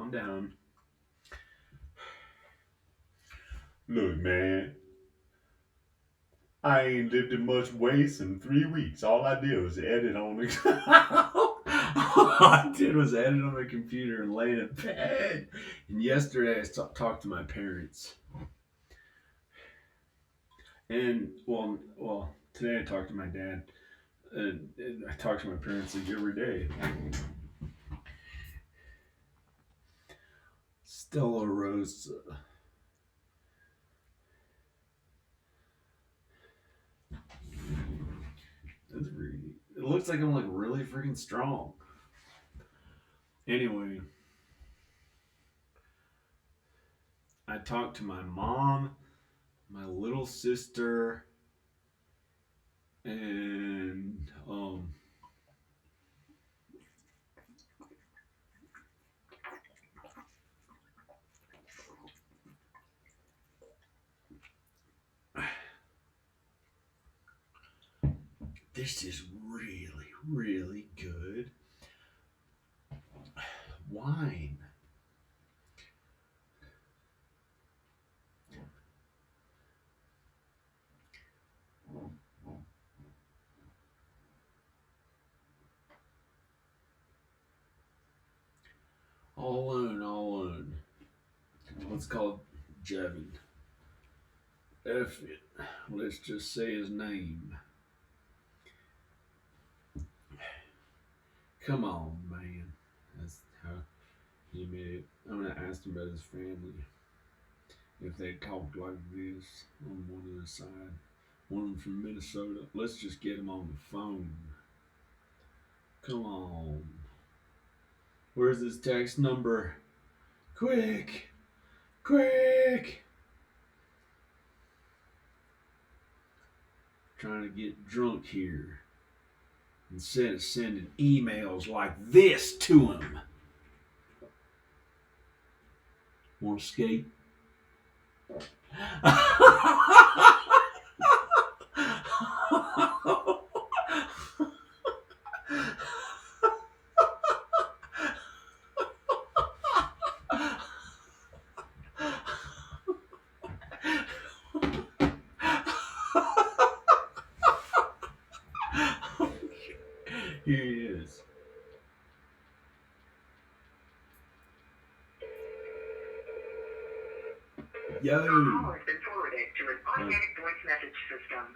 calm down. Look, man, I ain't lifted much weights in 3 weeks. All I did was edit on the. All I did was edit on the computer and lay in bed. And yesterday I talked to my parents. And today I talked to my dad. And I talk to my parents like every day. Stella Rosa. It looks like I'm like really freaking strong. Anyway, I talked to my mom, my little sister, and this is really, really good wine. All alone. Let's call it Jevin. F it. Let's just say his name. Come on, man. That's how he made it. I'm gonna ask him about his family. If they talked like this on one other side. One of them from Minnesota. Let's just get him on the phone. Come on. Where's his text number? Quick! Quick! Trying to get drunk here. Instead of sending emails like this to him. Want to skate? Here he is. Yo. Your call has been forwarded to an automatic voice message system.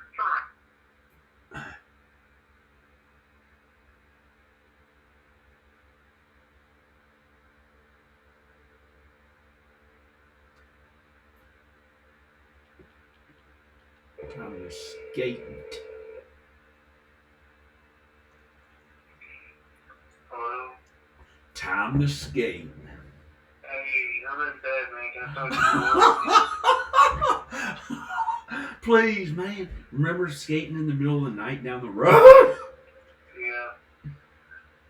Time to skate. Hello? Time to skate. Hey, I'm in bed, man. Can I talk to you? Please, man. Remember skating in the middle of the night down the road? Yeah.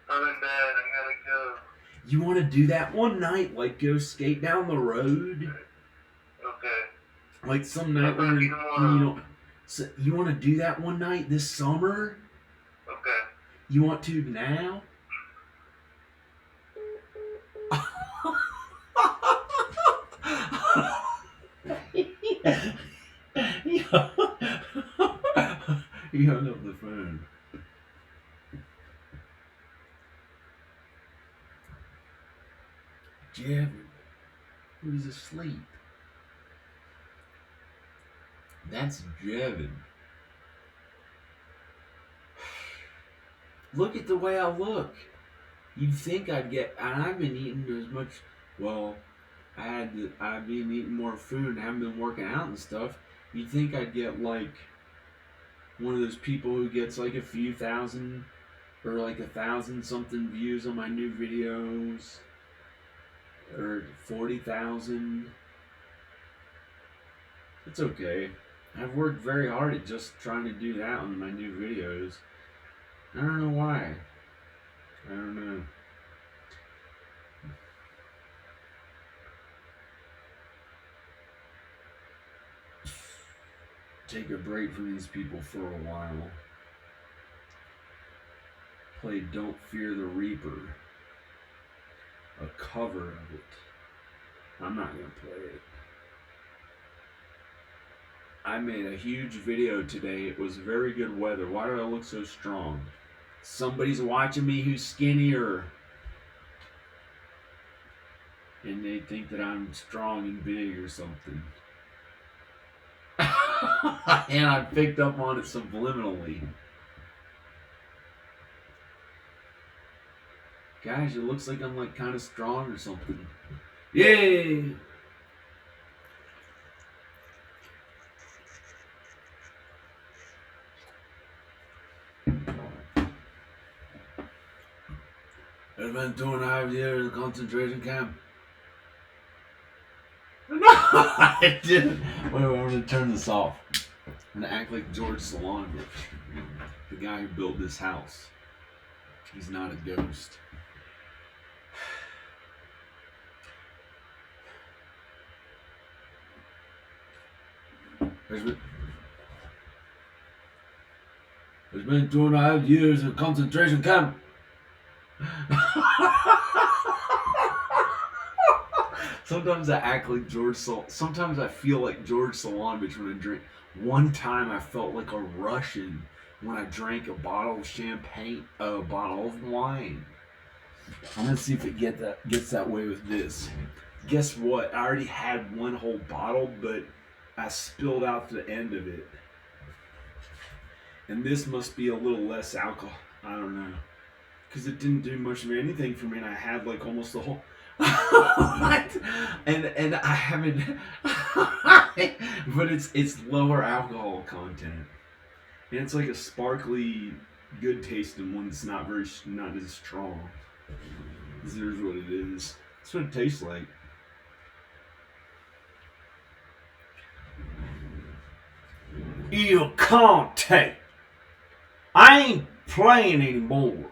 I'm in bed. I gotta go. You want to do that one night? Like go skate down the road? Okay. Like some night when you know. So you want to do that one night this summer? Okay. You want to now? He hung up the phone. Jevin, he was asleep. That's Jevin. Look at the way I look. You'd think I'd get. I've been eating as much. Well, I've been eating more food and haven't been working out and stuff. You'd think I'd get like one of those people who gets like a few thousand or like 1,000 something views on my new videos, or 40,000. It's okay. I've worked very hard at just trying to do that on my new videos. I don't know why. I don't know. Take a break from these people for a while. Play Don't Fear the Reaper. a cover of it. I'm not gonna play it. I made a huge video today. It was very good weather. Why do I look so strong? Somebody's watching me who's skinnier. And they think that I'm strong and big or something. And I picked up on it subliminally. Guys, it looks like I'm like kind of strong or something. Yay! It's been 2.5 years in concentration camp. No, I didn't. Wait, I'm gonna turn this off. I'm gonna act like George Solange, the guy who built this house. He's not a ghost. There's been 2.5 years in concentration camp. Sometimes I act like Sometimes I feel like George Solange when I drink. One time I felt like a Russian when I drank a bottle of champagne, a bottle of wine. I'm gonna see if it gets that way with this. Guess what? I already had one whole bottle, but I spilled out the end of it. And this must be a little less alcohol. I don't know. Because it didn't do much of anything for me, and I had like almost the whole. and I haven't. But it's lower alcohol content, and it's like a sparkly, good tasting one that's not as strong. Here's what it is. That's what it tastes like. You can't take. I ain't playing anymore.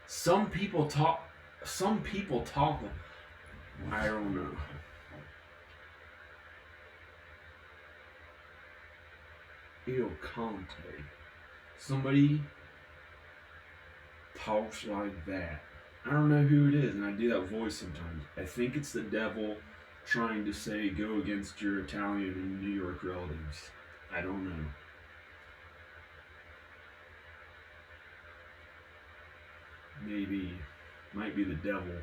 Some people talk. I don't know. Il Conte. Somebody talks like that. I don't know who it is, and I do that voice sometimes. I think it's the devil trying to say go against your Italian and New York relatives. I don't know. Might be the devil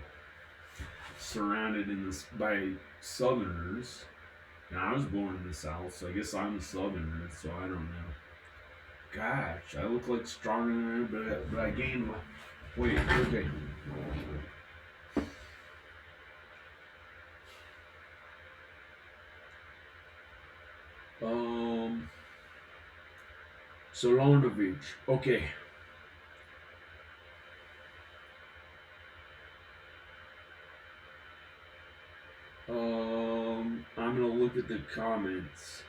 surrounded by Southerners. Now, I was born in the South, so I guess I'm a Southerner, so I don't know. Gosh, I look like stronger than I, but I gained. Wait, okay. Solonovich. Okay. I'm gonna look at the comments.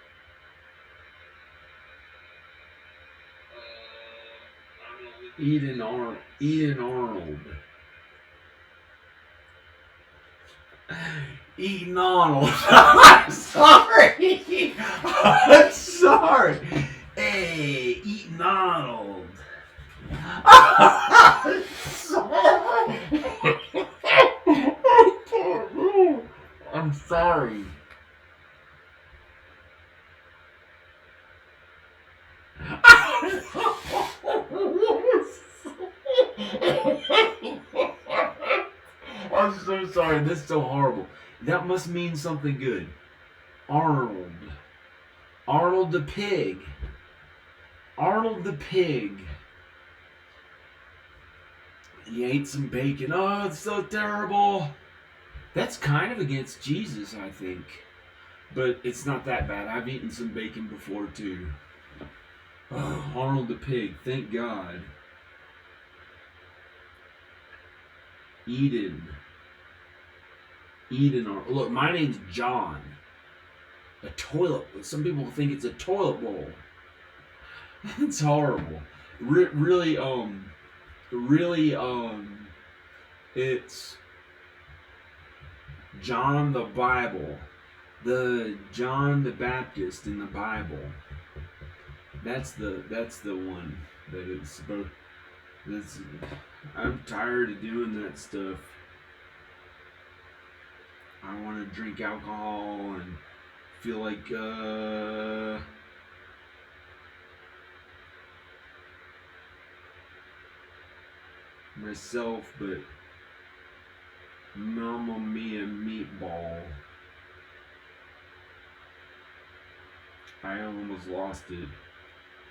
Eden Arnold. Eden Arnold. I'm sorry. I'm sorry. Hey, Eden Arnold. I'm sorry. I'm sorry. I'm so sorry. This is so horrible. That must mean something good. Arnold. Arnold the pig. Arnold the pig. He ate some bacon. Oh, it's so terrible. That's kind of against Jesus, I think. But it's not that bad. I've eaten some bacon before, too. Oh, Arnold the pig. Thank God. Eden. Look, my name's John. A toilet. Some people think it's a toilet bowl. It's horrible. Really, it's John the Bible. The John the Baptist in the Bible. That's the one. that it's supposed. That's, I'm tired of doing that stuff. I want to drink alcohol and feel like myself, but Mamma Mia meatball. I almost lost it.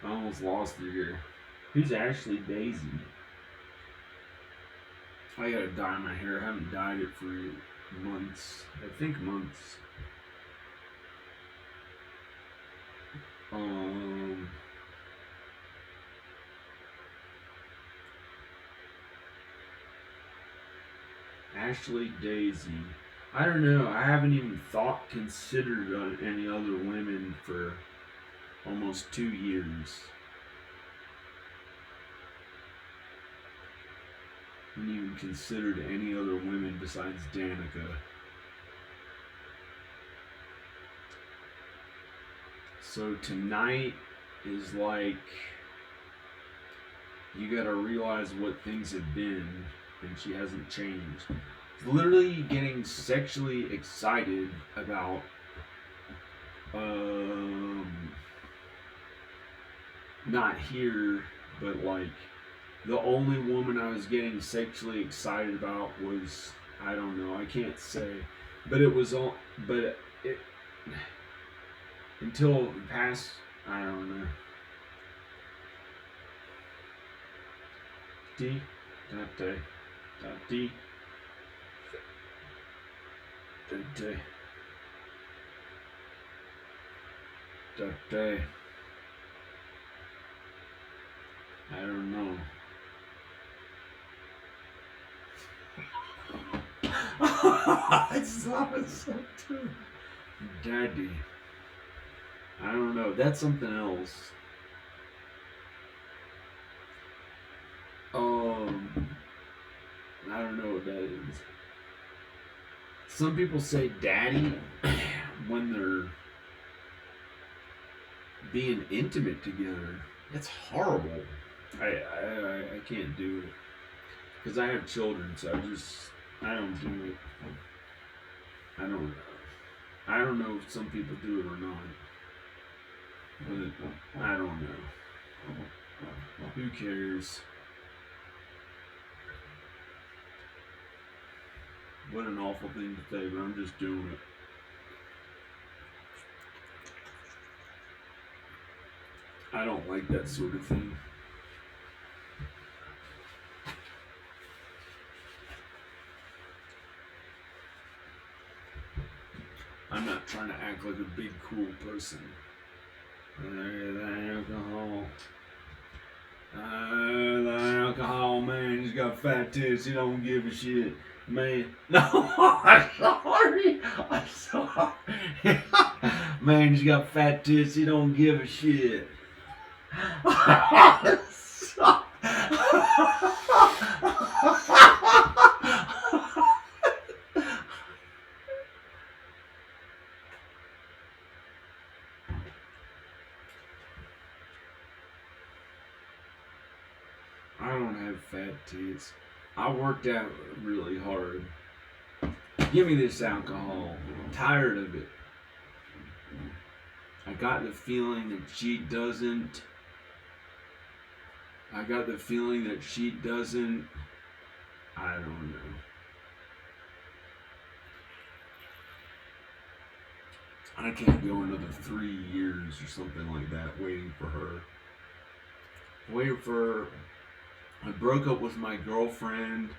I almost lost it here. Who's Ashley Daisy? I gotta dye my hair. I haven't dyed it for months. I think months. Ashley Daisy. I don't know. I haven't even considered any other women for almost 2 years. I haven't even considered any other women besides Danica. So tonight is like, you gotta realize what things have been, and she hasn't changed. Literally getting sexually excited about not here, but like the only woman I was getting sexually excited about was, I don't know, I can't say, but it was all, but it until the past, I don't know. D, dot day, dot D, dot day, dot day. I don't know. I saw it so too. Daddy. I don't know. That's something else. I don't know what that is. Some people say daddy when they're being intimate together. That's horrible. I can't do it. Because I have children, so I don't do it. I don't know if some people do it or not. But I don't know. Who cares? What an awful thing to say, but I'm just doing it. I don't like that sort of thing. I'm not trying to act like a big cool person. The alcohol. The alcohol, man, he's got fat tits, he don't give a shit. Man, no, I'm sorry. I'm sorry. Man, he's got fat tits, he don't give a shit. I don't have fat tits. I worked out really hard. Give me this alcohol. I'm tired of it. I got the feeling that she doesn't. I got the feeling that she doesn't. I don't know. I can't go another 3 years or something like that waiting for her. Waiting for her. I broke up with my girlfriend.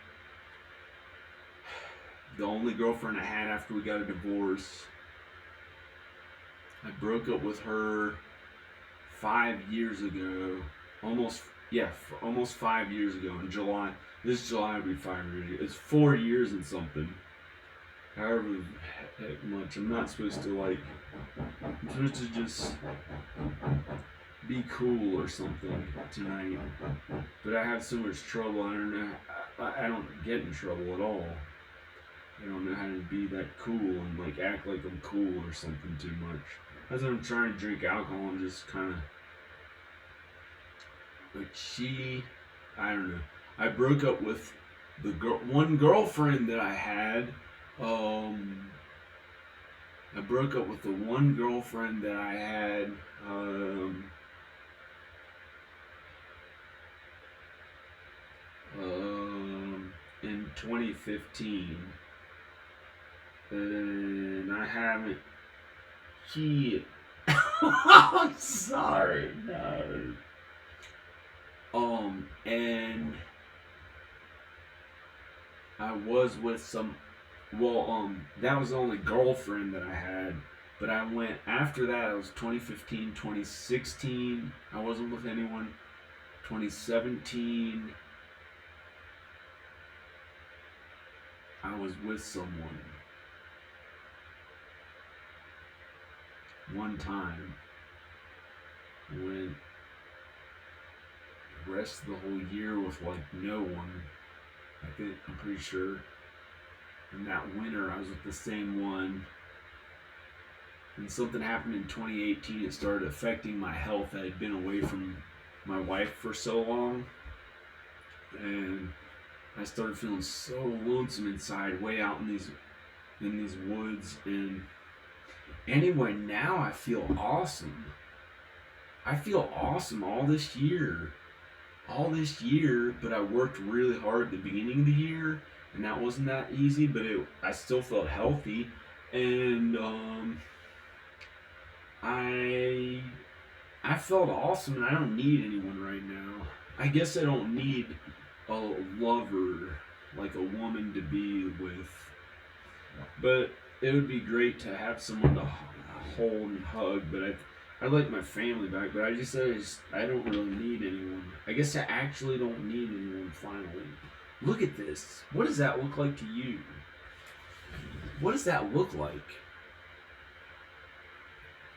The only girlfriend I had after we got a divorce. I broke up with her 5 years ago. Almost 5 years ago in July. This July will be 5 years ago. It's 4 years and something. However heck much. I'm not supposed to I'm supposed to just be cool or something tonight. But I have so much trouble. I don't know. I don't get in trouble at all. I don't know how to be that cool and act like I'm cool or something too much. As I'm trying to drink alcohol and just kind of But I don't know. I broke up with the one girlfriend that I had. Um, I broke up with the one girlfriend that I had. In 2015, and I haven't. She. I'm sorry. No. And I was with some. Well, that was the only girlfriend that I had. But I went after that. It was 2015, 2016. I wasn't with anyone. 2017. I was with someone. One time. Went the rest of the whole year with like no one. I'm pretty sure. And that winter, I was with the same one. And something happened in 2018. It started affecting my health. I had been away from my wife for so long. And I started feeling so lonesome inside, way out in these woods. And anyway, now I feel awesome. I feel awesome all this year. But I worked really hard at the beginning of the year, and that wasn't that easy, but I still felt healthy. And I felt awesome, and I don't need anyone right now. I guess I don't need a lover, like a woman to be with, but it would be great to have someone to hold and hug. But I'd like my family back, but I don't really need anyone. I guess I actually don't need anyone finally. Look at this. What does that look like to you? What does that look like?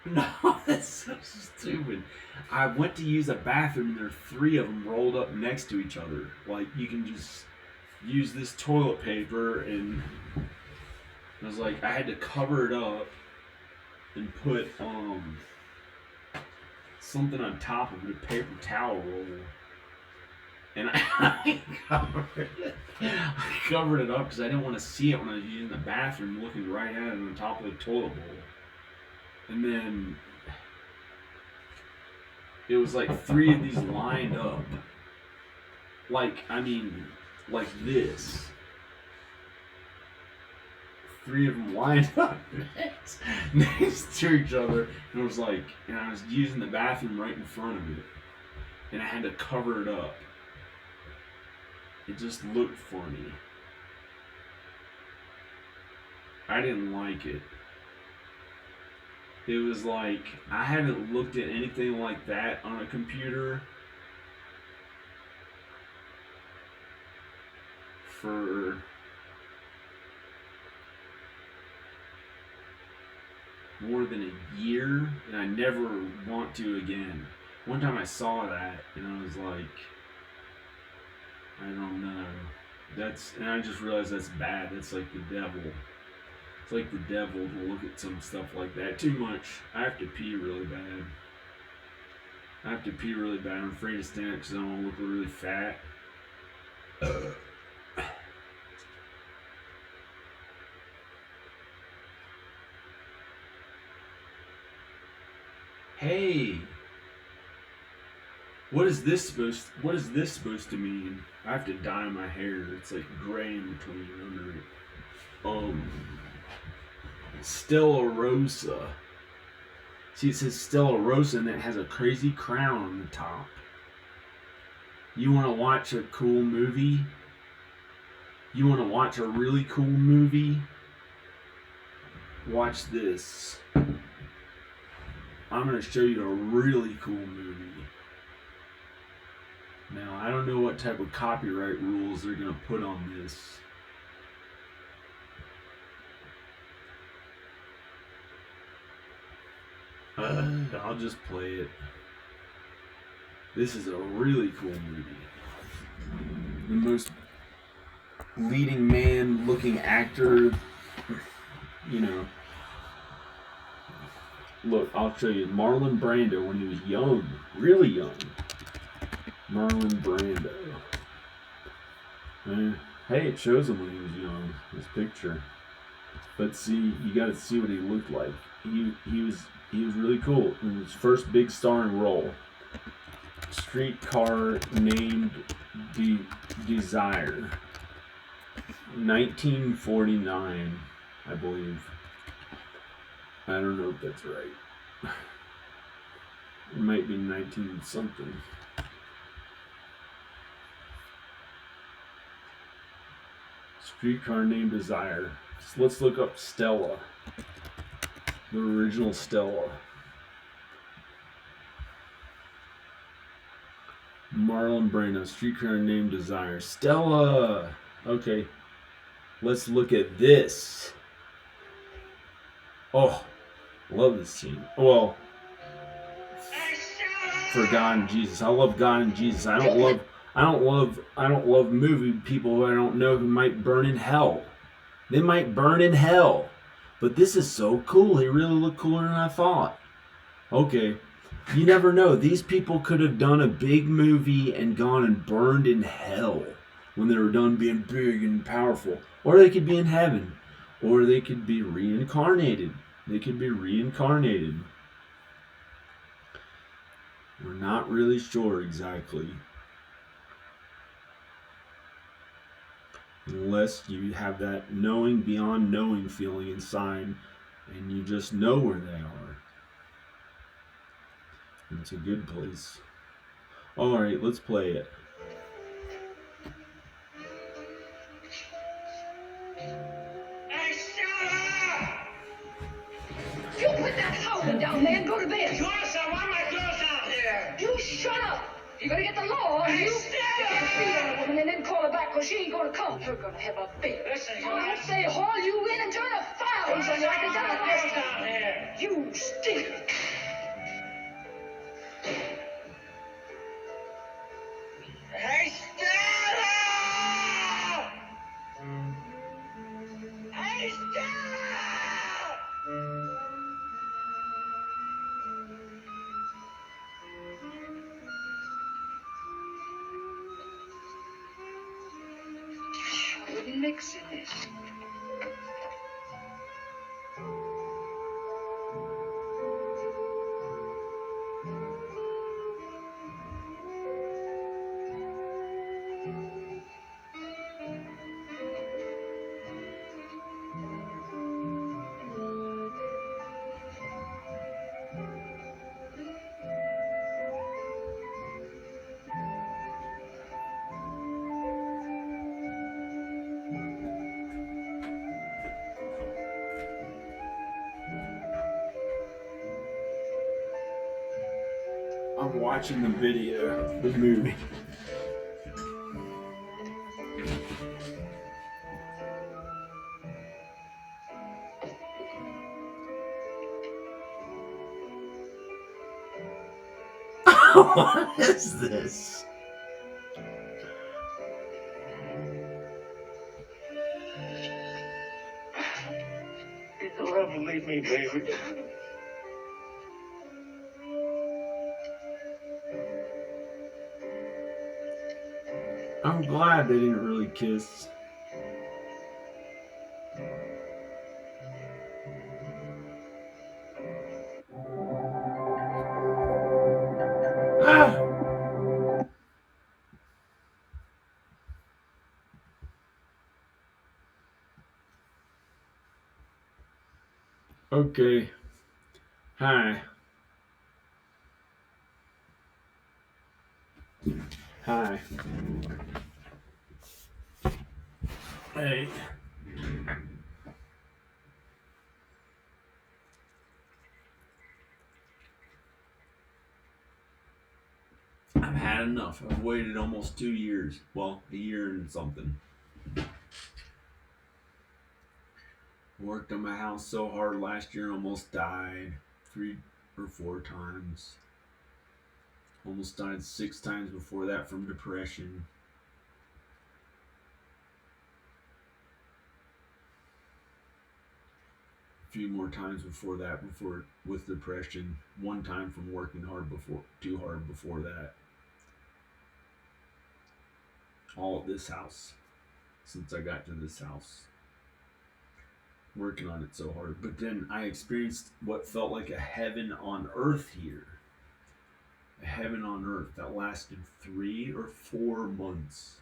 No, that's so stupid. I went to use a bathroom and there are three of them rolled up next to each other. Like, you can just use this toilet paper, and I was like, I had to cover it up and put something on top of it, a paper towel roll. And I covered it up because I didn't want to see it when I was using the bathroom, looking right at it on top of the toilet bowl. And then it was like three of these lined up. Like this. Three of them lined up next to each other. And it was like, and I was using the bathroom right in front of it. And I had to cover it up. It just looked funny. I didn't like it. It was like, I haven't looked at anything like that on a computer for more than a year, and I never want to again. One time I saw that, and I was like, I don't know. And I just realized that's bad. That's like the devil. It's like the devil to look at some stuff like that too much. I have to pee really bad. I'm afraid to stand up because I don't want to look really fat. Hey, what is this supposed to mean? I have to dye my hair. It's like gray in between under it. Stella Rosa. See, it says Stella Rosa, and it has a crazy crown on the top. You want to watch a cool movie? You want to watch a really cool movie? Watch this. I'm going to show you a really cool movie. Now, I don't know what type of copyright rules they're going to put on this. I'll just play it. This is a really cool movie. The most leading man looking actor, you know. Look, I'll show you. Marlon Brando when he was young, really young. Marlon Brando. Hey, it shows him when he was young. His picture. But see, you got to see what he looked like. He was really cool. It was his first big starring role. Streetcar Named Desire. 1949, I believe. I don't know if that's right. It might be 19 something. Streetcar Named Desire. So let's look up Stella. The original Stella. Marlon Brando. Streetcar Named Desire. Stella! Okay. Let's look at this. Oh, love this scene. Well, for God and Jesus. I love God and Jesus. I don't love movie people who I don't know who might burn in hell. They might burn in hell. But this is so cool. He really looked cooler than I thought. Okay. You never know. These people could have done a big movie and gone and burned in hell when they were done being big and powerful. Or they could be in heaven. Or they could be reincarnated. They could be reincarnated. We're not really sure exactly. Unless you have that knowing beyond knowing feeling inside and you just know where they are. It's a good place. Alright, let's play it. You put that howling down there and go to bed. Joyce, I want my clothes out here. You shut up. You're gonna get the law on Hey, you. stop! You can beat on a woman and then call her back because she ain't gonna come. You're gonna have a baby. Listen, I'll say haul you in and turn a fire on you like they done the last clothes time. out here. You stink. Hey, Stella! Hey, Stella! I wouldn't mix in this. I'm watching the video, the movie. What is this? You'll ever leave me, baby. I'm glad they didn't really kiss. Ah! Okay. Hi. Hi. Hey. I've had enough. I've waited almost 2 years. Well, a year and something. Worked on my house so hard last year, almost died 3 or 4 times. Almost died 6 times before that from depression. A few more times before that, with depression. 1 time from working hard before, too hard before that. all at this house since I got to this house. Working on it so hard. But then I experienced what felt like a heaven on earth here. A heaven on earth that lasted 3 or 4 months.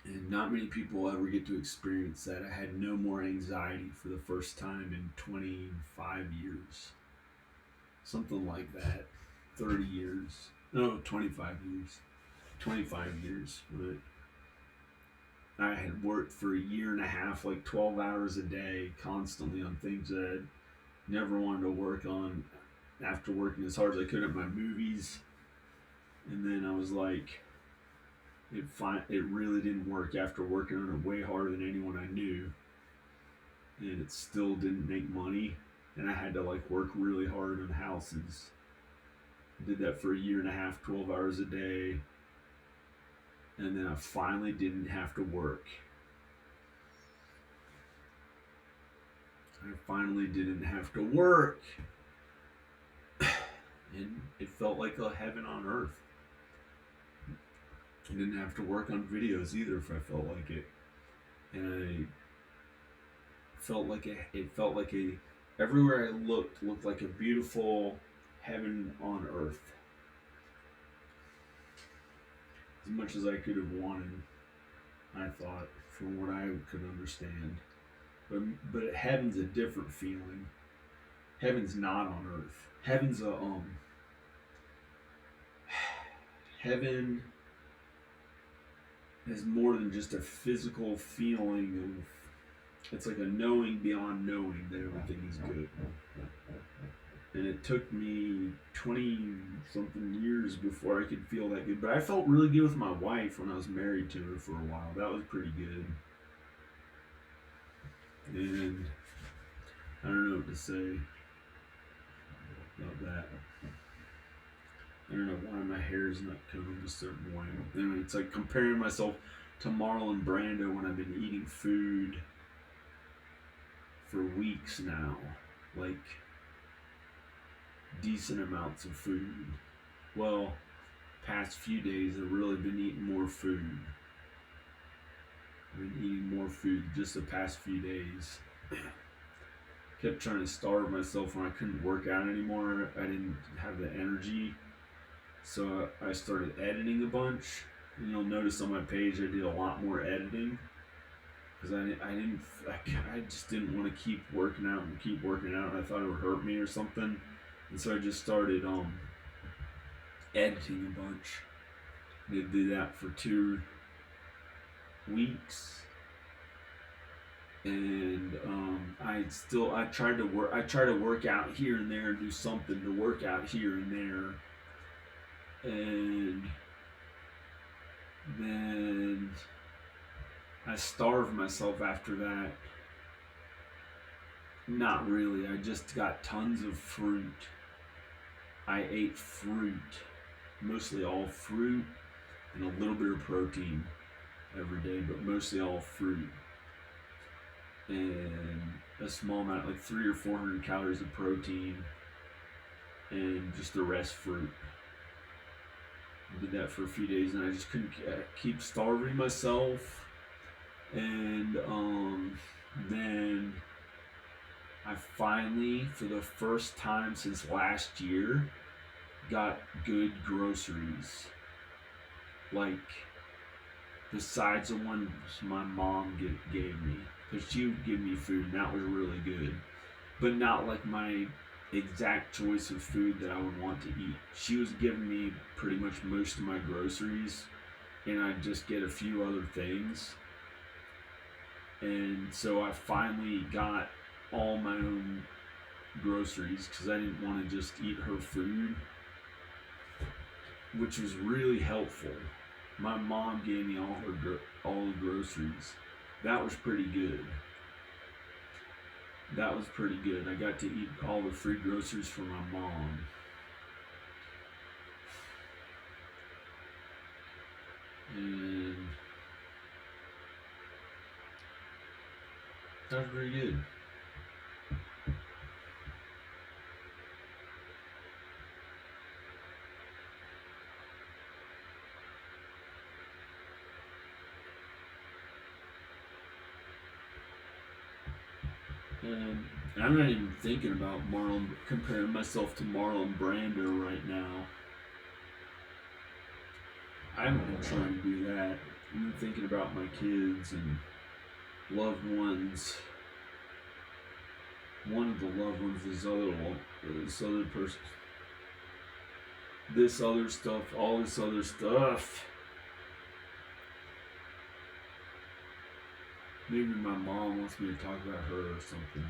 And not many people ever get to experience that. I had no more anxiety for the first time in 25 years. Something like that. 30 years. No, 25 years. 25 years. Right? I had worked for a year and a half, like 12 hours a day, constantly on things that I never wanted to work on after working as hard as I could at my movies. And then I was like, it really didn't work after working on it way harder than anyone I knew. And it still didn't make money. And I had to like work really hard on houses. I did that for a year and a half, 12 hours a day. And then I finally didn't have to work. I finally didn't have to work. And it felt like a heaven on earth. I didn't have to work on videos either if I felt like it. And it felt like everywhere I looked like a beautiful heaven on earth. As much as I could have wanted, I thought, from what I could understand. But heaven's a different feeling. Heaven's not on earth. Heaven's heaven is more than just a physical feeling of, it's like a knowing beyond knowing that everything is good. And it took me 20 something years before I could feel that good. But I felt really good with my wife when I was married to her for a while. That was pretty good. And I don't know what to say about that. I don't know why my hair is not combed a certain way. Anyway, it's like comparing myself to Marlon Brando when I've been eating food for weeks now. Like, decent amounts of food. Well, past few days I've really been eating more food. I've been eating more food just the past few days. Kept trying to starve myself when I couldn't work out anymore. I didn't have the energy. So I started editing a bunch. And you'll notice on my page I did a lot more editing. Because I just didn't want to keep working out. And I thought it would hurt me or something. And so I just started editing a bunch. I did that for 2 weeks. And I try to work out here and there and do something to work out here and there. And then I starved myself after that. Not really. I just got tons of fruit. I ate fruit, mostly all fruit, and a little bit of protein every day, but mostly all fruit. And a small amount, like 300 or 400 calories of protein, and just the rest fruit. I did that for a few days, and I just couldn't keep starving myself. And then I finally, for the first time since last year, got good groceries. Like, besides the ones my mom gave me. Because she would give me food, and that was really good. But not like my exact choice of food that I would want to eat. She was giving me pretty much most of my groceries, and I'd just get a few other things. And so I finally got all my own groceries because I didn't want to just eat her food, which was really helpful. My mom gave me all the groceries. That was pretty good. I got to eat all the free groceries from my mom. And that was pretty good. I'm not even thinking about comparing myself to Marlon Brando right now. I haven't been trying to do that. I've been thinking about my kids and loved ones. One of the loved ones, this other person, this other stuff, all this other stuff. Maybe my mom wants me to talk about her or something.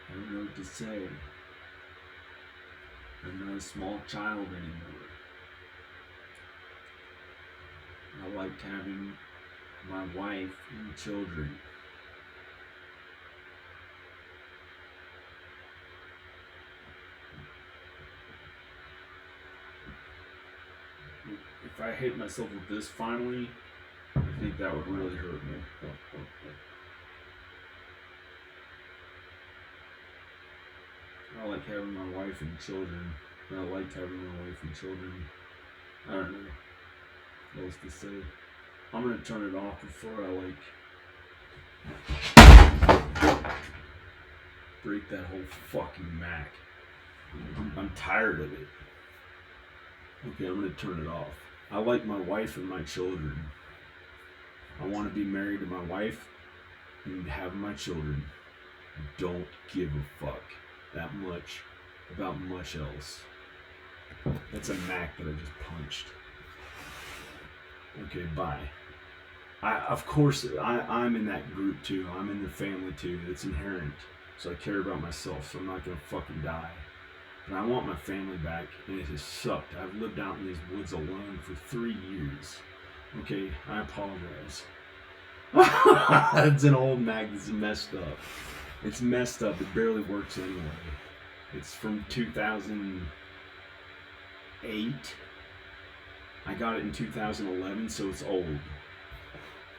I don't know what to say. I'm not a small child anymore. I liked having my wife and children. If I hit myself with this finally, I think that would really hurt me. I like having my wife and children. I liked having my wife and children. I don't know what else to say. I'm gonna turn it off before I break that whole fucking Mac. I'm tired of it. Okay, I'm gonna turn it off. I like my wife and my children. I want to be married to my wife and have my children. I don't give a fuck that much about much else. That's a Mac that I just punched. Okay, bye. Of course, I'm in that group too. I'm in the family too. It's inherent. So I care about myself, so I'm not gonna fucking die. But I want my family back, and it has sucked. I've lived out in these woods alone for 3 years. Okay, I apologize. It's an old Mac that's messed up. It's messed up. It barely works anyway. It's from 2008. I got it in 2011, so it's old.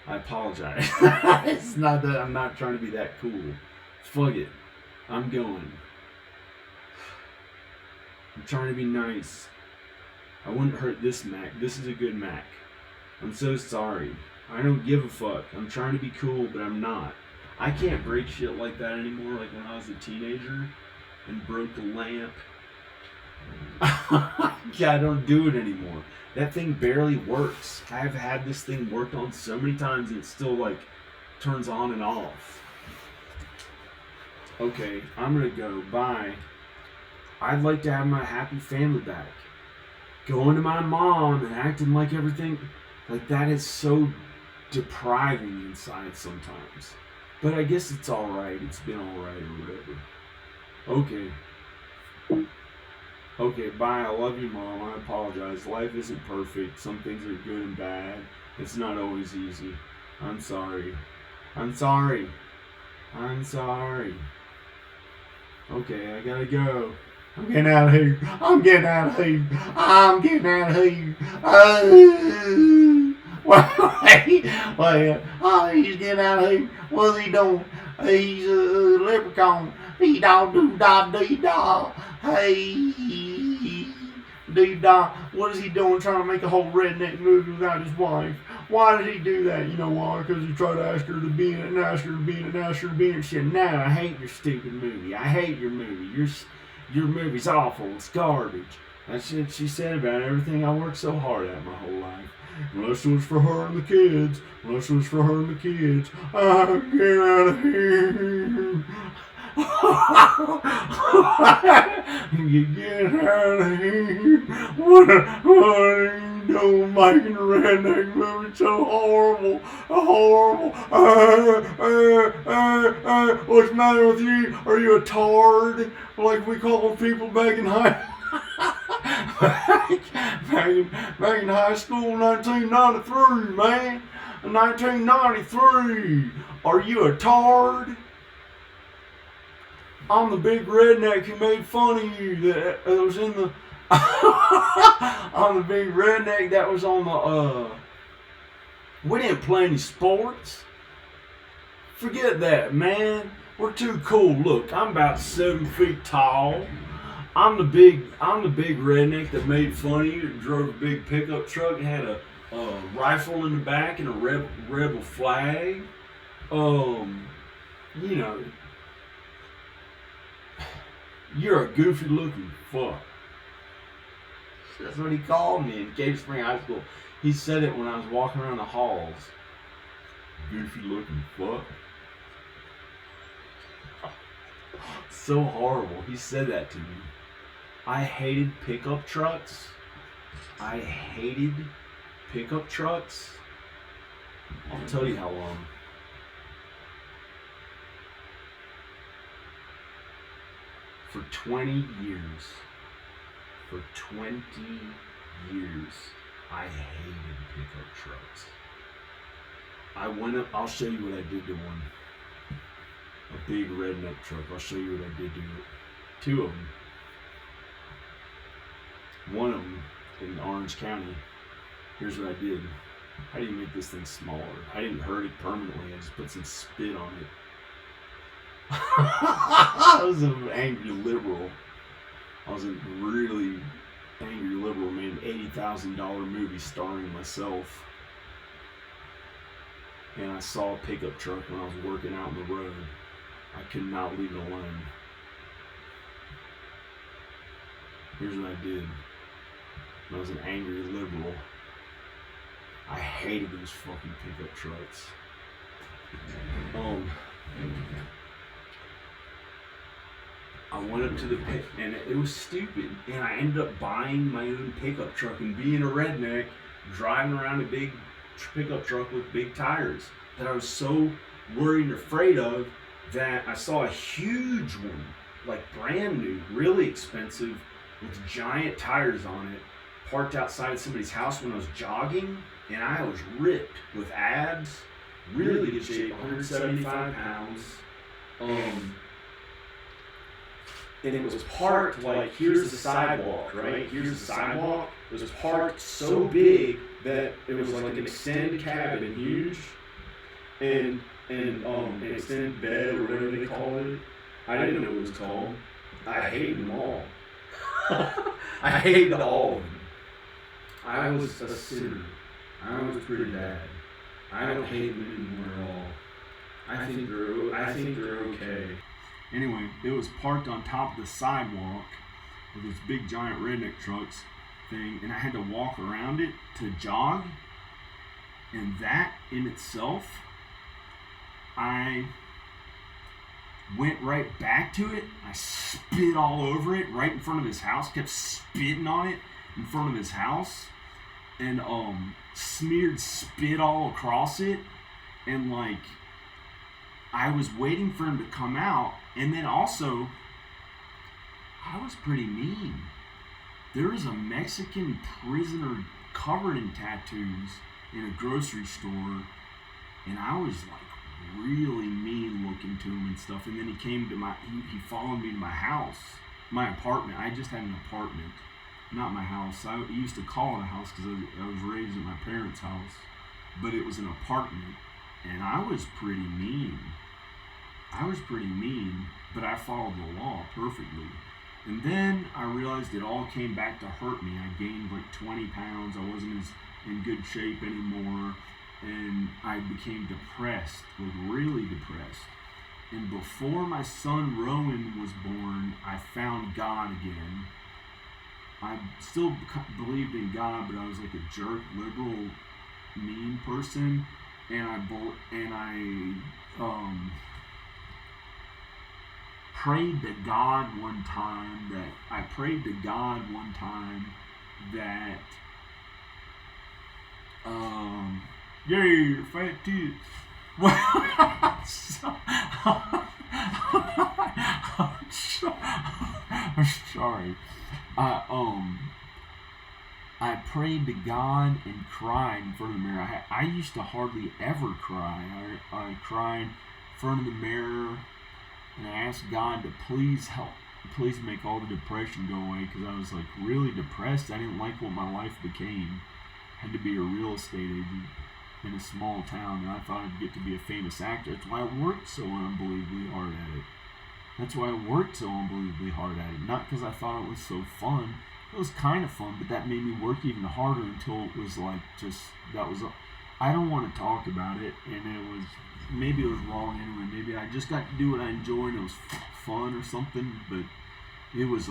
I apologize. It's not that I'm not trying to be that cool. Fuck it. I'm going. I'm trying to be nice. I wouldn't hurt this Mac. This is a good Mac. I'm so sorry. I don't give a fuck. I'm trying to be cool, but I'm not. I can't break shit like that anymore, like when I was a teenager and broke the lamp. Yeah, I don't do it anymore. That thing barely works. I've had this thing worked on so many times and it still like turns on and off. Okay, I'm gonna go. Bye. I'd like to have my happy family back. Going to my mom and acting like everything like that is so depriving inside sometimes. But I guess it's alright. It's been alright or whatever. Okay. Okay, bye. I love you, Mom. I apologize. Life isn't perfect. Some things are good and bad. It's not always easy. I'm sorry. I'm sorry. I'm sorry. Okay, I gotta go. I'm getting out of here. I'm getting out of here. I'm getting out of here. Wait. Oh, he's getting out of here. What's he doing? He's a leprechaun. He dog do da dee da. Hey, dee da. What is he doing? Trying to make a whole redneck movie without his wife? Why did he do that? You know why? Because he tried to ask her to be in it and ask her to be in it and ask her to be in it. She said, "No, I hate your stupid movie. I hate your movie. Your movie's awful. It's garbage." That's what she said about everything I worked so hard at my whole life. Unless it was for her and the kids. Unless it was for her and the kids. Get out of here. You get out of here. What are you doing making a redneck movie so horrible? Horrible. What's the matter with you? Are you a tard? Like we called people back in high back in high school in 1993, man. 1993. Are you a tard? I'm the big redneck who made fun of you that was in the I'm the big redneck that was on the we didn't play any sports. Forget that, man. We're too cool. Look, I'm about 7 feet tall. I'm the big redneck that made fun of you. That drove a big pickup truck and had a rifle in the back and a rebel flag. You know, you're a goofy looking fuck. That's what he called me in Cave Spring High School. He said it when I was walking around the halls. Goofy looking fuck. So horrible. He said that to me. I hated pickup trucks. I'll tell you how long. For 20 years. For 20 years, I hated pickup trucks. I went up, I'll show you what I did to one. A big redneck truck. I'll show you what I did to it. Two of them. One of them in Orange County. Here's what I did. How do you make this thing smaller? I didn't hurt it permanently. I just put some spit on it. I was an angry liberal. I was a really angry liberal. Made an $80,000 movie starring myself. And I saw a pickup truck when I was working out on the road. I could not leave it alone. Here's what I did. I was an angry liberal. I hated those fucking pickup trucks. I went up to the pit, and it was stupid. And I ended up buying my own pickup truck and being a redneck, driving around a big pickup truck with big tires that I was so worried and afraid of that I saw a huge one, like brand new, really expensive, with giant tires on it, parked outside somebody's house when I was jogging, and I was ripped with abs, really good shape, 175 pounds. And it was parked like, here's the sidewalk, right? Here's the sidewalk. It was parked so big that it was like an extended cabin, huge, and an extended bed or whatever they call it. I didn't know what it was called. I hated them all. I hated all of them. I was a sinner. I was pretty bad. I don't hate them anymore at all. I think they're okay. Anyway, it was parked on top of the sidewalk with this big giant redneck trucks thing, and I had to walk around it to jog. And that in itself, I went right back to it. I spit all over it right in front of his house, kept spitting on it in front of his house, and smeared spit all across it. And like, I was waiting for him to come out, and then also, I was pretty mean. There was a Mexican prisoner covered in tattoos in a grocery store, and I was like really mean looking to him and stuff. And then he came to he followed me to my house, my apartment. I just had an apartment, not my house. I used to call it a house because I was raised at my parents' house, but it was an apartment, and I was pretty mean. But I followed the law perfectly. And then I realized it all came back to hurt me. I gained like 20 pounds. I wasn't as in good shape anymore. And I became depressed, like really depressed. And before my son Rowan was born, I found God again. I still believed in God, but I was like a jerk, liberal, mean person. And I prayed to God one time that yay, fat tits. I'm sorry. I prayed to God and cried in front of the mirror. I used to hardly ever cry. I cried in front of the mirror, and I asked God to please make all the depression go away, because I was like really depressed. I didn't like what my life became. I had to be a real estate agent in a small town, and I thought I'd get to be a famous actor. That's why I worked so unbelievably hard at it. That's why I worked so unbelievably hard at it. Not because I thought it was so fun. It was kind of fun, but that made me work even harder until it was like I don't want to talk about it, and maybe it was wrong anyway. Maybe I just got to do what I enjoy, and it was fun or something. But it was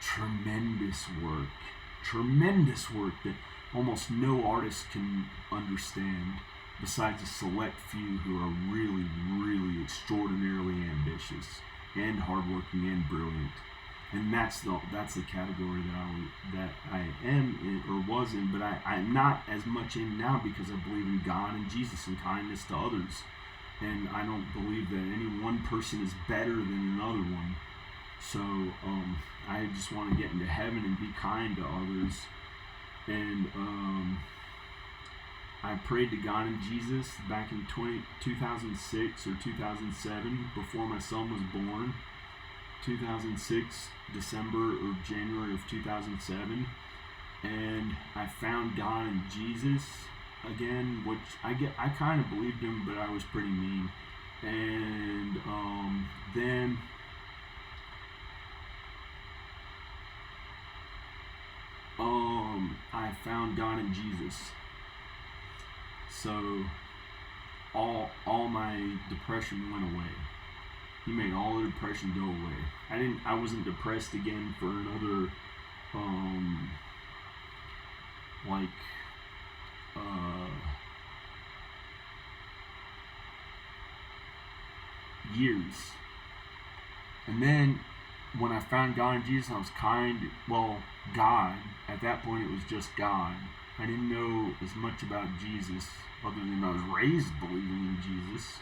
tremendous work that almost no artist can understand, besides a select few who are really, really extraordinarily ambitious and hardworking and brilliant. And that's the category that I am in, or was in, but I'm not as much in now because I believe in God and Jesus and kindness to others. And I don't believe that any one person is better than another one. So I just want to get into heaven and be kind to others. And I prayed to God and Jesus back in 2006 or 2007, before my son was born. 2006, December or January of 2007. And I found God and Jesus again, which I kind of believed him, but I was pretty mean. And then I found God and Jesus. So all my depression went away. He made all the depression go away. I wasn't depressed again for another years. And then when I found God and Jesus, I was God. At that point, it was just God. I didn't know as much about Jesus, other than I was raised believing in Jesus.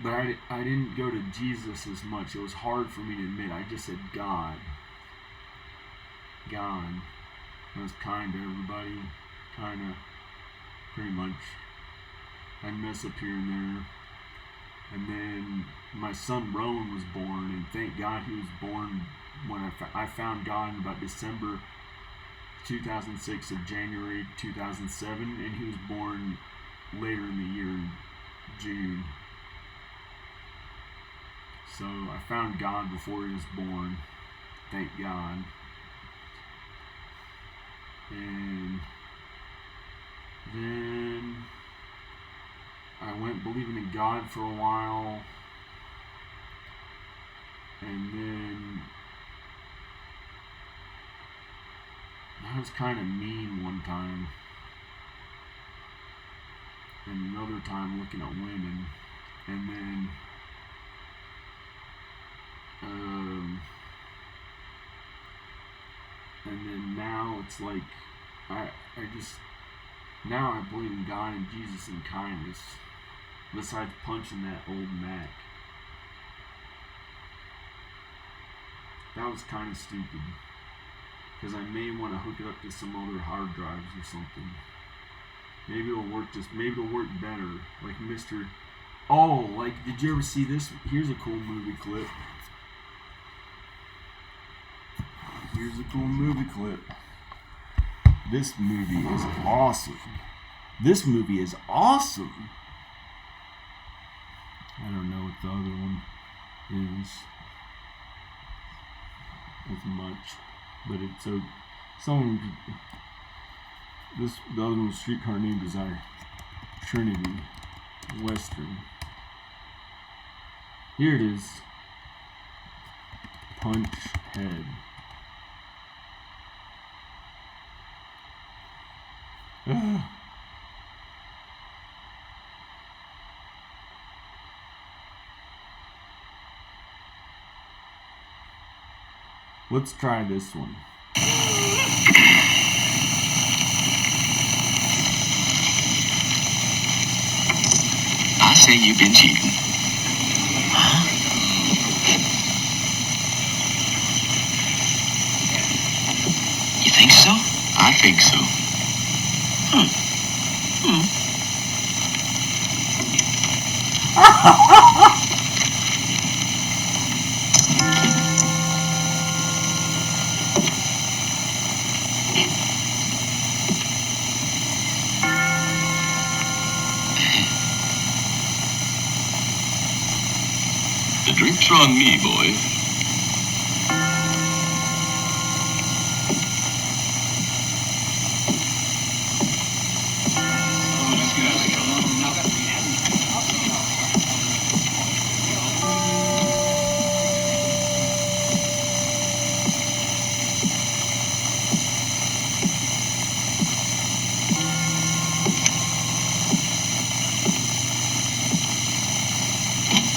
But I didn't go to Jesus as much. It was hard for me to admit. I just said God. I was kind to everybody. Pretty much. I'd mess up here and there. And then my son Rowan was born, and thank God he was born when I found God in about December 2006 or January 2007, and he was born later in the year in June. So I found God before he was born, thank God. And then I went believing in God for a while, and then I was kind of mean one time, and another time looking at women, and then now it's like now I believe in God and Jesus and kindness, besides punching that old Mac. That was kind of stupid, because I may want to hook it up to some other hard drives or something. Maybe it'll work better, like Mr. Oh, like, did you ever see this? Here's a cool movie clip. This movie is awesome. I don't know what the other one is as much, but it's the other one was Streetcar Named Desire, Trinity Western. Here it is. Punch Head. Let's try this one. I say you've been cheating. Huh? You think so? I think so. The drinks are on me, boy.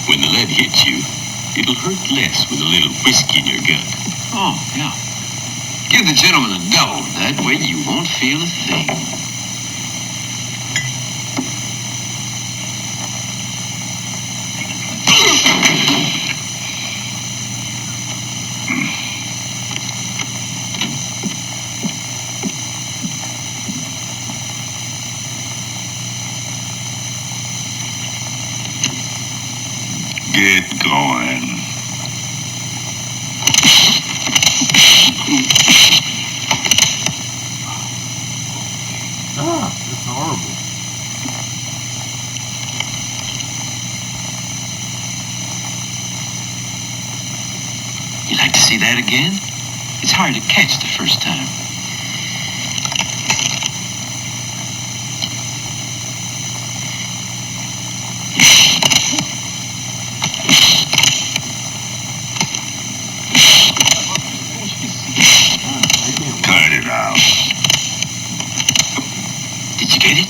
When the lead hits you, it'll hurt less with a little whiskey in your gut. Oh, yeah. Give the gentleman a double. That way you won't feel a thing. Get going. Ah, that's horrible. You like to see that again? It's hard to catch the first time. Cut it out. Did you get it?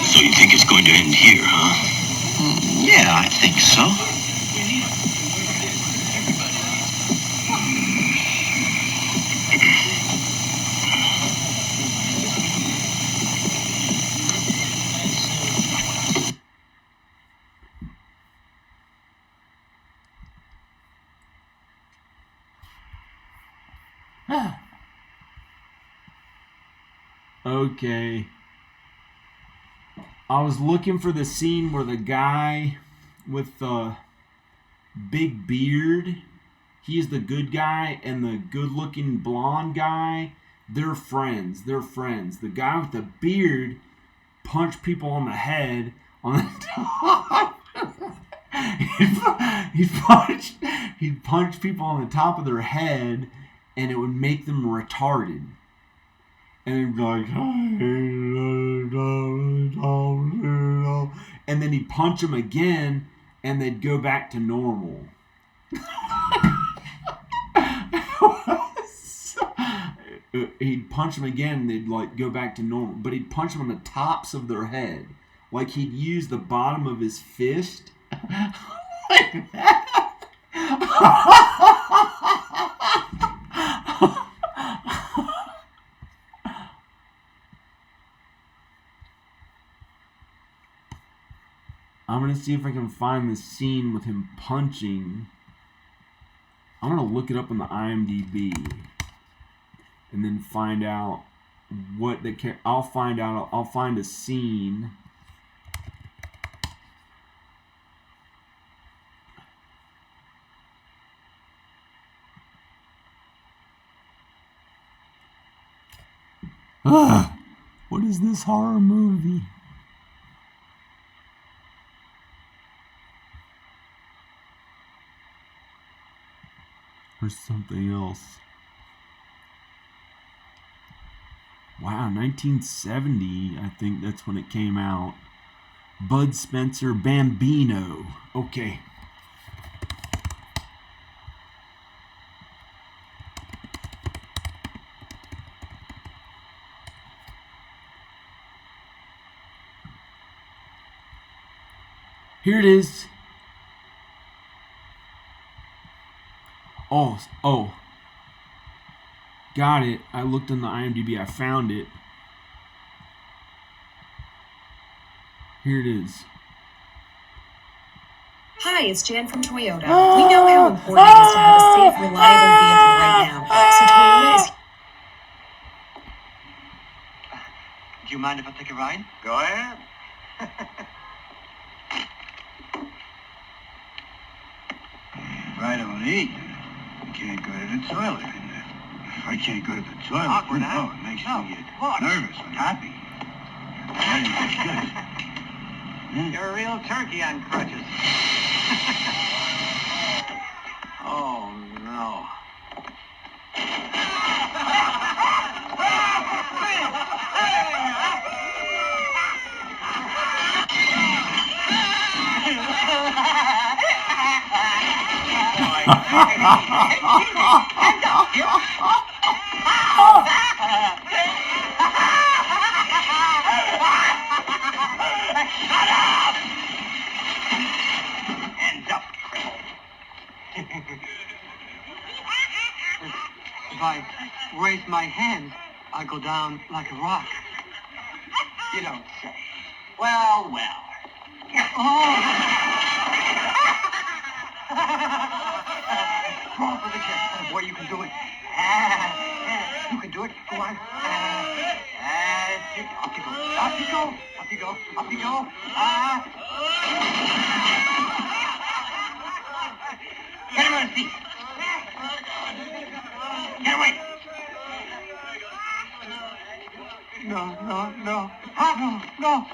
So you think it's going to end here, huh? Yeah, I think so. Okay. I was looking for the scene where the guy with the big beard, he's the good guy, and the good-looking blonde guy, they're friends. They're friends. The guy with the beard punched people on the head on the top. He'd punch people on the top of their head, and it would make them retarded. And he'd be like, and then he'd punch them again, and they'd go back to normal. He'd punch them again, and they'd like go back to normal. But he'd punch them on the tops of their head, like he'd use the bottom of his fist, like that. I'm going to see if I can find the scene with him punching. I'm going to look it up on the IMDb and then find out what the I'll find a scene. What is this horror movie? Or something else. Wow, 1970, I think that's when it came out. Bud Spencer, Bambino. Okay. Here it is. Oh. Got it. I looked on the IMDb. I found it. Here it is. Hi, it's Jan from Toyota. We know how important it is to have a safe, reliable vehicle right now. So Toyota is... Do you mind if I take a ride? Go ahead. Right on eat. You can't go to the toilet. I can't go to the toilet. Awkward, huh? It makes me get nervous and happy. That ain't good. You're a real turkey on crutches. Oh, no. Hands up, cripple. If I raise my hands, I go down like a rock. You don't say. Well, well. Oh! Crawl for the chest. Oh, boy, you can do it. You can do it. Go on. That's it. Up you go. Up you go. Up you go. Up you go. Get him on his feet. Get away. No, no, no. No, no, no.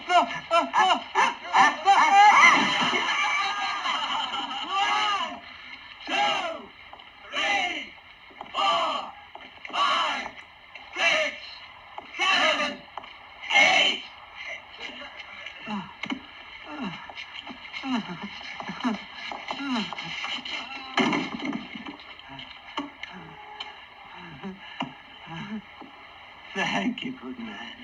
Thank you, good man.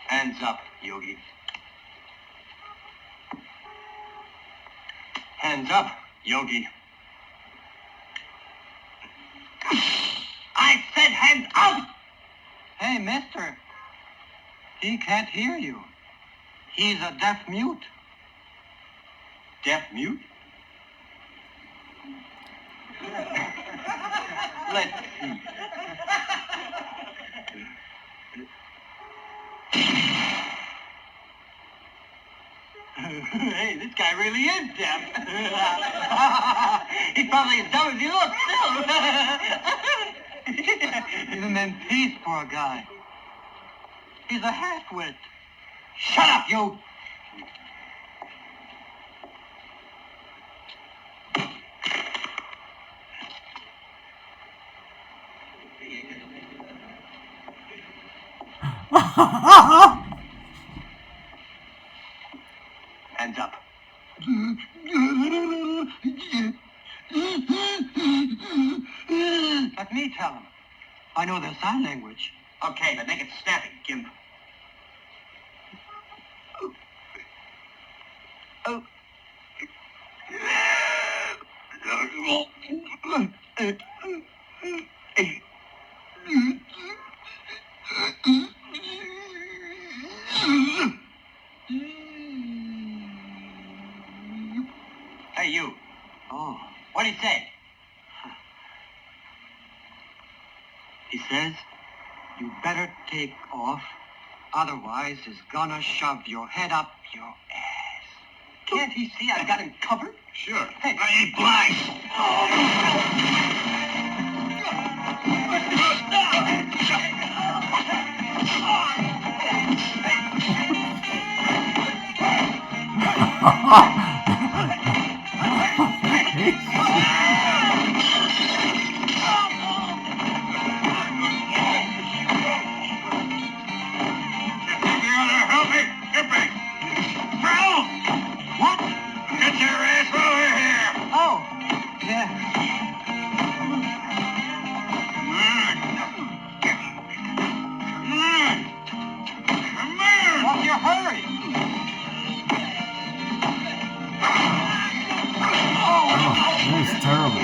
Hands up, Yogi. Hands up, Yogi. I said hands up! Hey, mister. He can't hear you. He's a deaf mute. Deaf mute? Let's see. Hey, this guy really is deaf. He's probably as dumb as he looks, still. Even then, peace for a guy. He's a half-wit. Shut up, you! Hands up. Let me tell him. I know their sign language. Okay, but make it snappy, Gimp. Oh. Hey, you. Oh. What'd he say? He says, you better take off, otherwise he's gonna shove your head up your ass. Can't he see I got him covered? Sure. Hey. I ain't blind. That's terrible.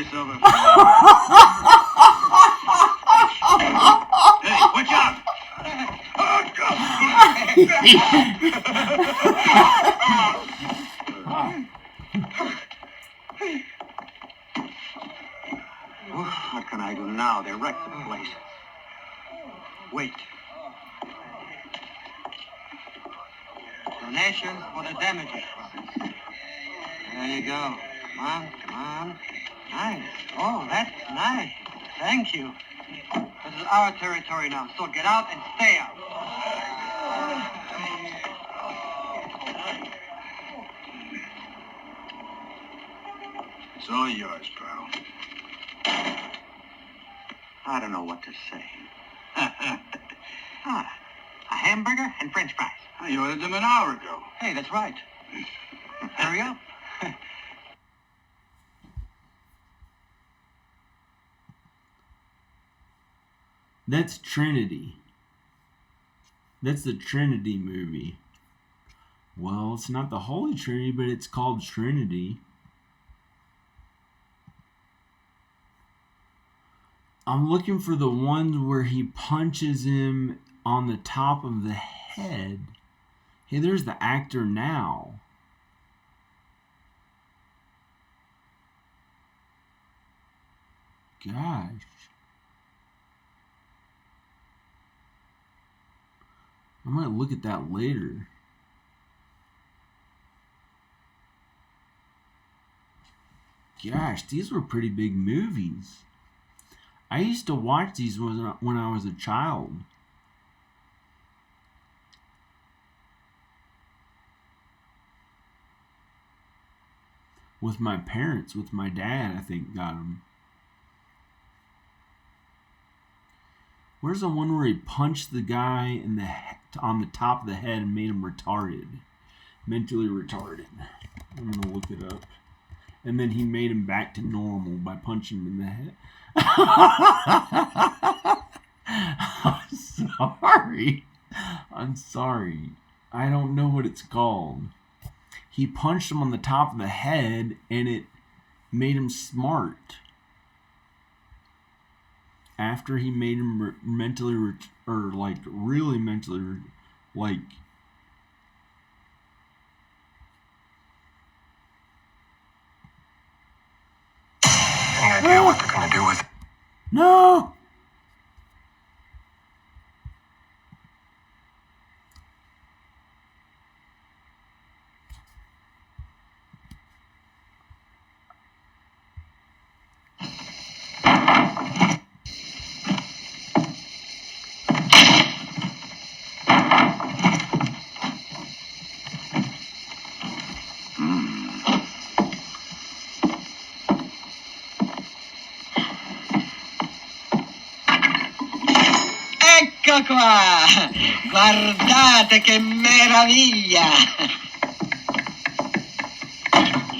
this over. Hey, watch out! What can I do now? They wrecked the place. Wait. Donation for the damages. There you go. Come on, come on. Nice. Oh, that's nice. Thank you. This is our territory now, so get out and stay out. It's all yours, pal. I don't know what to say. A hamburger and French fries. I ordered them an hour ago. Hey, that's right. Hurry up. That's Trinity. That's the Trinity movie. Well, it's not the Holy Trinity, but it's called Trinity. I'm looking for the one where he punches him on the top of the head. Hey, there's the actor now. Gosh. I might look at that later. Gosh, these were pretty big movies. I used to watch these when I was a child. With my parents, with my dad, I think, got them. Where's the one where he punched the guy on the top of the head and made him retarded? Mentally retarded. I'm going to look it up. And then he made him back to normal by punching him in the head. I'm sorry. I don't know what it's called. He punched him on the top of the head and it made him smart. After he made him mentally, really mentally, Any idea what they're gonna do with it? No! Ecco qua! Guardate che meraviglia!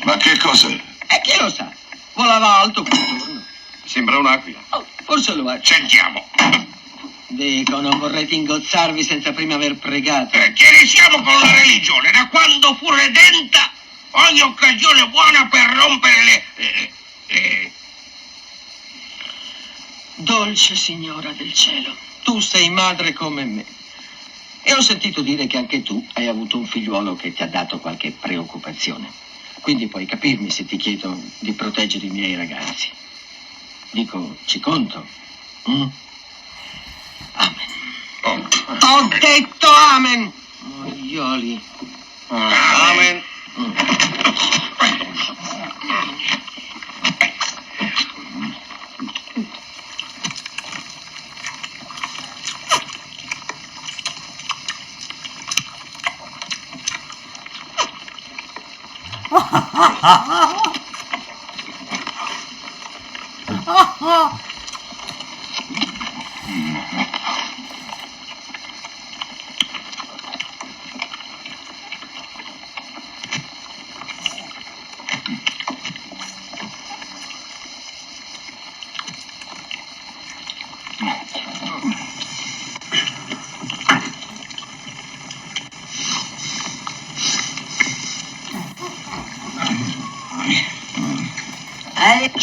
Ma che cos'è? E chi lo sa? Volava alto quel giorno. Sembra un'aquila. Oh, forse lo è. Sentiamo. Dico, non vorrete ingozzarvi senza prima aver pregato. Che ne siamo con la religione? Da quando fu redenta, ogni occasione buona per rompere le... Dolce signora del cielo, tu sei madre come me. E ho sentito dire che anche tu hai avuto un figliuolo che ti ha dato qualche preoccupazione. Quindi puoi capirmi se ti chiedo di proteggere i miei ragazzi. Dico, ci conto. Mm? Amen. Ho detto amen! Moglioli. Amen.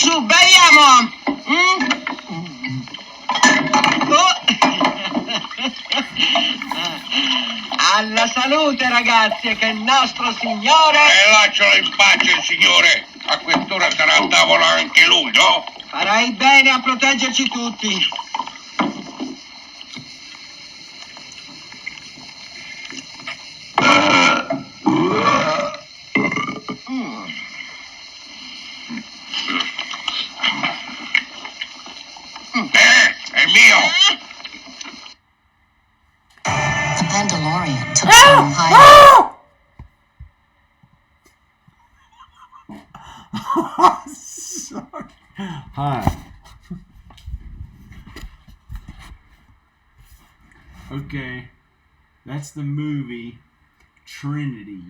Su, beviamo! Oh. Alla salute, ragazzi, e che il nostro Signore... E lascialo in pace il signore. A quest'ora sarà a tavola anche lui, no? Farai bene a proteggerci tutti. È mio! The Mandalorian took some high. Sorry. Hi. Okay. That's the movie Trinity.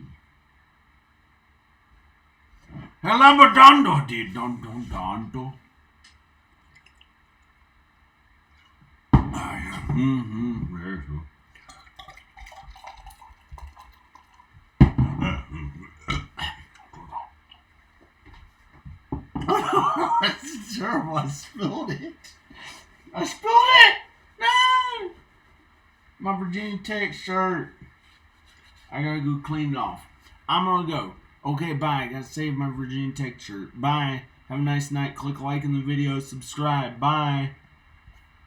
Hello, did don don don don. That's terrible. I spilled it. I spilled it. No. My Virginia Tech shirt. I gotta go clean it off. I'm gonna go. Okay, bye. Gotta save my Virginia Tech shirt. Bye. Have a nice night. Click like in the video. Subscribe. Bye.